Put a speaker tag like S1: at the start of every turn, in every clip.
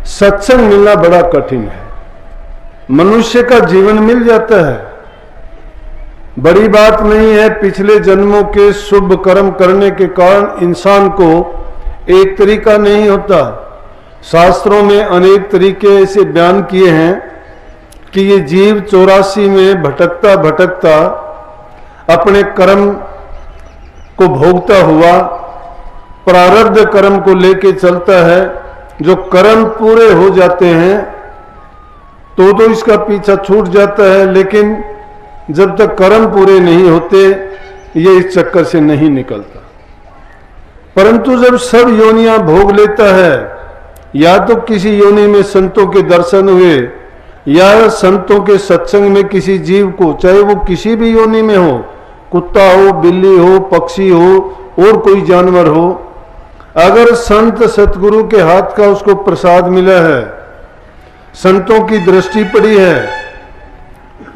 S1: सत्संग मिलना बड़ा कठिन है। मनुष्य का जीवन मिल जाता है, बड़ी बात नहीं है। पिछले जन्मों के शुभ कर्म करने के कारण इंसान को एक तरीका नहीं होता। शास्त्रों में अनेक तरीके ऐसे बयान किए हैं कि ये जीव 84 में भटकता भटकता अपने कर्म को भोगता हुआ प्रारब्ध कर्म को लेके चलता है। जो कर्म पूरे हो जाते हैं तो इसका पीछा छूट जाता है, लेकिन जब तक कर्म पूरे नहीं होते ये इस चक्कर से नहीं निकलता। परंतु जब सब योनियां भोग लेता है, या तो किसी योनि में संतों के दर्शन हुए या संतों के सत्संग में किसी जीव को, चाहे वो किसी भी योनि में हो, कुत्ता हो, बिल्ली हो, पक्षी हो और कोई जानवर हो, अगर संत सतगुरु के हाथ का उसको प्रसाद मिला है, संतों की दृष्टि पड़ी है,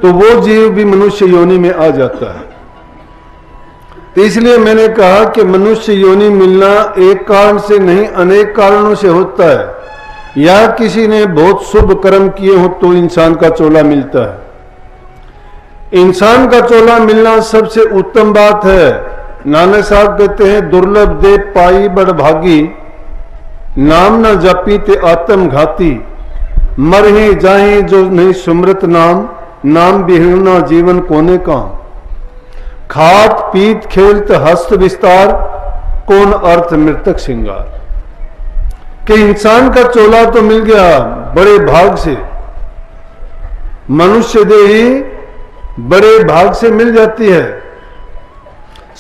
S1: तो वो जीव भी मनुष्य योनि में आ जाता है। तो इसलिए मैंने कहा कि मनुष्य योनि मिलना एक कारण से नहीं, अनेक कारणों से होता है। या किसी ने बहुत शुभ कर्म किए हो तो इंसान का चोला मिलता है। इंसान का चोला मिलना सबसे उत्तम बात है। नानक साहब कहते हैं, दुर्लभ दे पाई बड़ भागी, नाम न जपी ते आत्म घाती, मर ही जाए जो नहीं सुमृत नाम, नाम बिहना जीवन कोने काम, खात पीत खेलत हस्त विस्तार, कौन अर्थ मृतक सिंगार। कि इंसान का चोला तो मिल गया बड़े भाग से, मनुष्य देही बड़े भाग से मिल जाती है।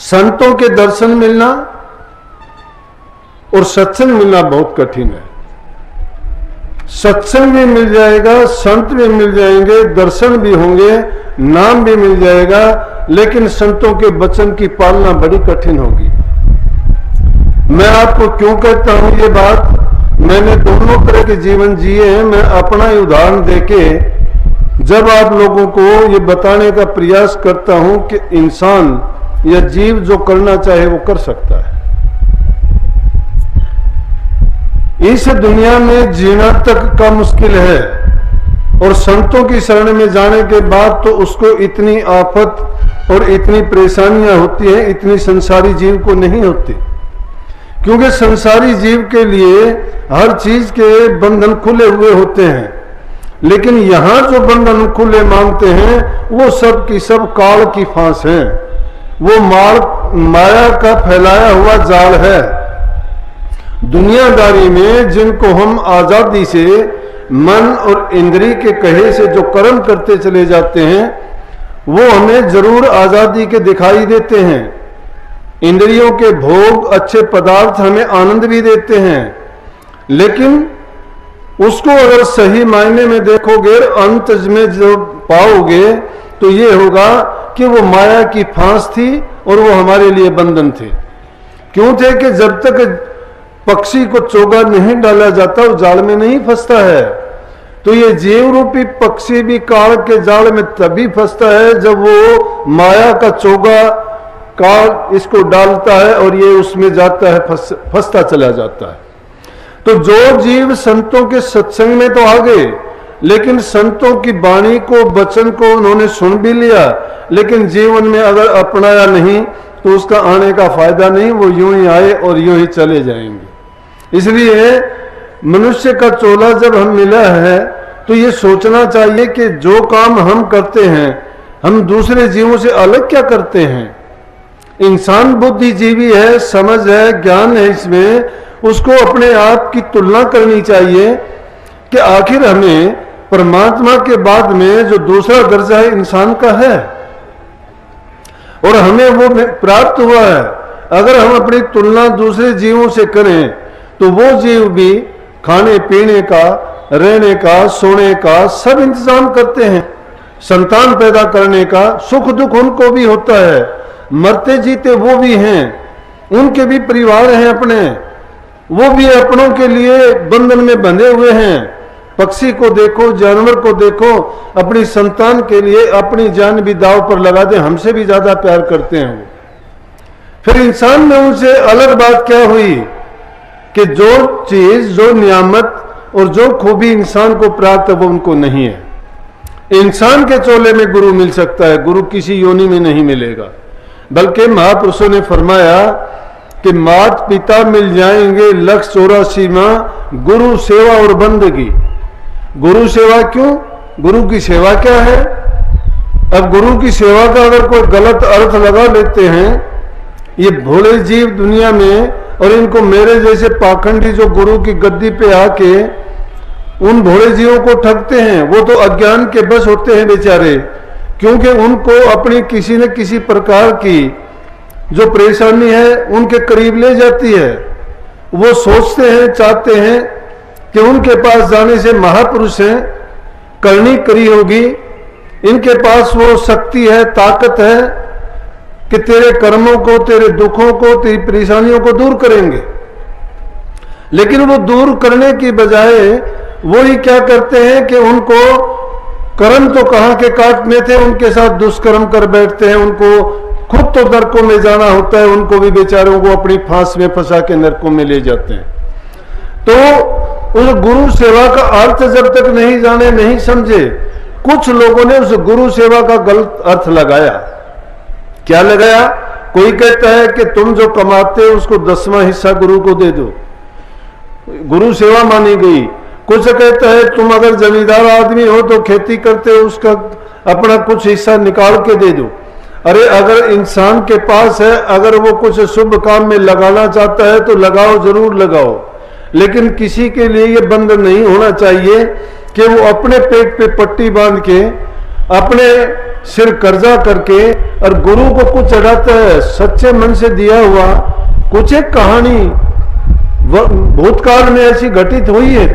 S1: संतों के दर्शन मिलना और सत्संग मिलना बहुत कठिन है। सत्संग भी मिल जाएगा, संत भी मिल जाएंगे, दर्शन भी होंगे, नाम भी मिल जाएगा, लेकिन संतों के वचन की पालना बड़ी कठिन होगी। मैं आपको क्यों कहता हूं ये बात, मैंने दोनों तरह के जीवन जिए हैं। मैं अपना ही उदाहरण देके जब आप लोगों को ये बताने का प्रयास करता हूं कि इंसान या जीव जो करना चाहे वो कर सकता है। इस दुनिया में जीना तक का मुश्किल है, और संतों की शरण में जाने के बाद तो उसको इतनी आफत और इतनी परेशानियां होती हैं, इतनी संसारी जीव को नहीं होती। क्योंकि संसारी जीव के लिए हर चीज के बंधन खुले हुए होते हैं, लेकिन यहां जो बंधन खुले मांगते हैं वो सब की सब काल की फांस है। वो माया का फैलाया हुआ जाल है। दुनियादारी में जिनको हम आजादी से मन और इंद्रिय के कहे से जो कर्म करते चले जाते हैं, वो हमें जरूर आजादी के दिखाई देते हैं। इंद्रियों के भोग, अच्छे पदार्थ हमें आनंद भी देते हैं, लेकिन उसको अगर सही मायने में देखोगे, अंत में जो पाओगे तो ये होगा कि वो माया की फांस थी और वो हमारे लिए बंधन थे। क्यों थे कि जब तक पक्षी को चोगा नहीं डाला जाता वो जाल में नहीं फंसता है। तो ये जीव रूपी पक्षी भी काल के जाल में तभी फंसता है जब वो माया का चोगा काल इसको डालता है और ये उसमें जाता है, फंसता चला जाता है। तो जो जीव संतों के सत्संग में तो आ गए, लेकिन संतों की वाणी को, वचन को उन्होंने सुन भी लिया, लेकिन जीवन में अगर अपनाया नहीं तो उसका आने का फायदा नहीं, वो यूं ही आए और यूं ही चले जाएंगे। इसलिए मनुष्य का चोला जब हम मिला है तो ये सोचना चाहिए कि जो काम हम करते हैं हम दूसरे जीवों से अलग क्या करते हैं। इंसान बुद्धिजीवी है, समझ है, ज्ञान है, इसमें उसको अपने आप की तुलना करनी चाहिए कि आखिर हमें परमात्मा के बाद में जो दूसरा दर्जा है इंसान का है और हमें वो प्राप्त हुआ है। अगर हम अपनी तुलना दूसरे जीवों से करें तो वो जीव भी खाने पीने का, रहने का, सोने का सब इंतजाम करते हैं, संतान पैदा करने का, सुख दुख उनको भी होता है, मरते जीते वो भी हैं, उनके भी परिवार हैं अपने, वो भी अपनों के लिए बंधन में बंधे हुए हैं। पक्षी को देखो, जानवर को देखो, अपनी संतान के लिए अपनी जान भी दांव पर लगा दे, हमसे भी ज्यादा प्यार करते हैं वो। फिर इंसान में उनसे अलग बात क्या हुई कि जो चीज, जो नियामत और जो खूबी इंसान को प्राप्त है वो उनको नहीं है। इंसान के चोले में गुरु मिल सकता है, गुरु किसी योनि में नहीं मिलेगा। बल्कि महापुरुषों ने फरमाया कि मात पिता मिल जाएंगे 184 माह, गुरु सेवा और बंदगी। गुरु सेवा क्यों? गुरु की सेवा क्या है? अब गुरु की सेवा का अगर कोई गलत अर्थ लगा लेते हैं ये भोले जीव दुनिया में, और इनको मेरे जैसे पाखंडी जो गुरु की गद्दी पे आके उन भोले जीवों को ठगते हैं, वो तो अज्ञान के बस होते हैं बेचारे, क्योंकि उनको अपनी किसी न किसी प्रकार की जो परेशानी है उनके करीब ले जाती है। वो सोचते हैं, चाहते हैं कि उनके पास जाने से महापुरुष हैं, करनी करी होगी, इनके पास वो शक्ति है, ताकत है कि तेरे कर्मों को, तेरे दुखों को, तेरी परेशानियों को दूर करेंगे। लेकिन वो दूर करने की बजाय वो ही क्या करते हैं कि उनको कर्म तो कहाँ के काटने थे, उनके साथ दुष्कर्म कर बैठते हैं। उनको खुद तो नरकों में जाना होता है, उनको भी बेचारों को अपनी फांस में फंसा के नरकों में ले जाते हैं। तो उस गुरु सेवा का अर्थ जब तक नहीं जाने, नहीं समझे, कुछ लोगों ने उस गुरु सेवा का गलत अर्थ लगाया। क्या लगाया? कोई कहता है कि तुम जो कमाते हो उसको 10वां हिस्सा गुरु को दे दो, गुरु सेवा मानी गई। कुछ कहता है तुम अगर जमींदार आदमी हो तो खेती करते हो, उसका अपना कुछ हिस्सा निकाल के दे दो। अरे अगर इंसान के पास है, अगर वो कुछ शुभ काम में लगाना चाहता है तो लगाओ, जरूर लगाओ, लेकिन किसी के लिए ये बंद नहीं होना चाहिए कि वो अपने पेट पे पट्टी बांध के, अपने सिर कर्जा करके और गुरु को कुछ चढ़ाता है। सच्चे मन से दिया हुआ कुछ एक कहानी भूतकाल में ऐसी घटित हुई है,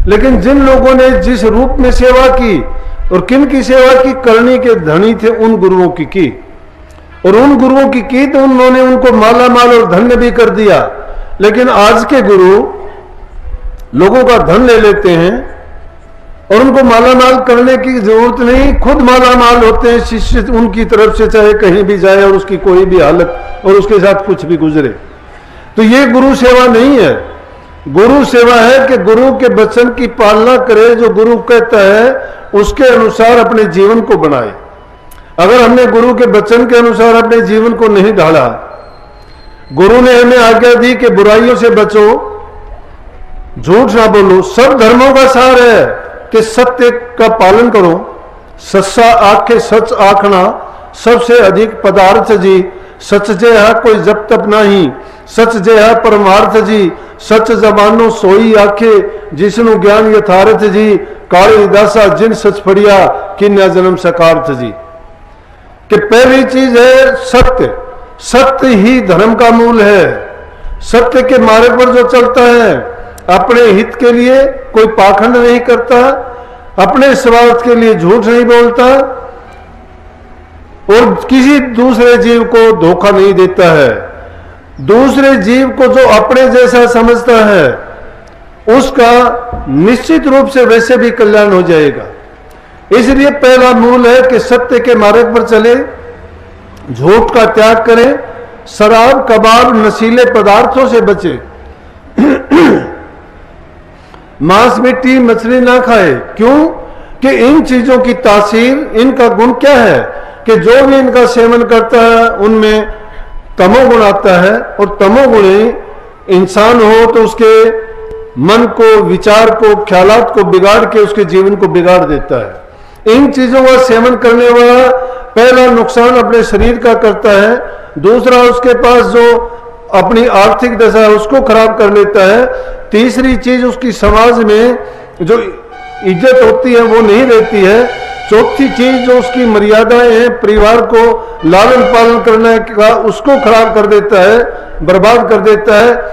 S1: लेकिन जिन लोगों ने जिस रूप में सेवा की और किन की सेवा की, करनी के धनी थे उन गुरुओं की और उन गुरुओं की तो उन्होंने उनको माला माल और धन्य भी कर दिया। लेकिन आज के गुरु लोगों का धन ले लेते हैं और उनको माला माल करने की जरूरत नहीं, खुद माला माल होते हैं शिष्य उनकी तरफ से, चाहे कहीं भी जाए और उसकी कोई भी हालत और उसके साथ कुछ भी गुजरे। तो ये गुरु सेवा नहीं है। गुरु सेवा है कि गुरु के वचन की पालना करे, जो गुरु कहता है उसके अनुसार अपने जीवन को बनाए। अगर हमने गुरु के वचन के अनुसार अपने जीवन को नहीं ढाला, गुरु ने हमें आज्ञा दी कि बुराइयों से बचो, झूठ ना बोलो, सब धर्मों का सार है कि सत्य का पालन करो, सच्चा आखे सच आखना, सबसे अधिक पदार्थ जी, सच जे है कोई जब तब नहीं, सच जे है परमार्थ जी, सच जबानो सोई आखे, जिसनु ज्ञान यथार्थ जी, काली दासा जिन सच फड़िया किन्या जन्म सकार्थ जी। कि पहली चीज है सत्य, सत्य ही धर्म का मूल है। सत्य के मार्ग पर जो चलता है, अपने हित के लिए कोई पाखंड नहीं करता, अपने स्वार्थ के लिए झूठ नहीं बोलता और किसी दूसरे जीव को धोखा नहीं देता है। दूसरे जीव को जो अपने जैसा समझता है उसका निश्चित रूप से वैसे भी कल्याण हो जाएगा। इसलिए पहला मूल है कि सत्य के मार्ग पर चले, झूठ का त्याग करें, शराब कबाब नशीले पदार्थों से बचे, मांस मिट्टी मछली ना खाए। क्यों? कि इन चीजों की तासीर, इनका गुण क्या है कि जो भी इनका सेवन करता है उनमें तमोगुण आता है, और तमोगुणी इंसान हो तो उसके मन को, विचार को, ख्यालात को बिगाड़ के उसके जीवन को बिगाड़ देता है। इन चीजों का सेवन करने वाला पहला नुकसान अपने शरीर का करता है, दूसरा उसके पास जो अपनी आर्थिक दशा है उसको खराब कर लेता है, तीसरी चीज उसकी समाज में जो इज्जत होती है वो नहीं रहती है, चौथी चीज जो उसकी मर्यादाएं हैं, परिवार को लालन पालन करने का, उसको खराब कर देता है, बर्बाद कर देता है।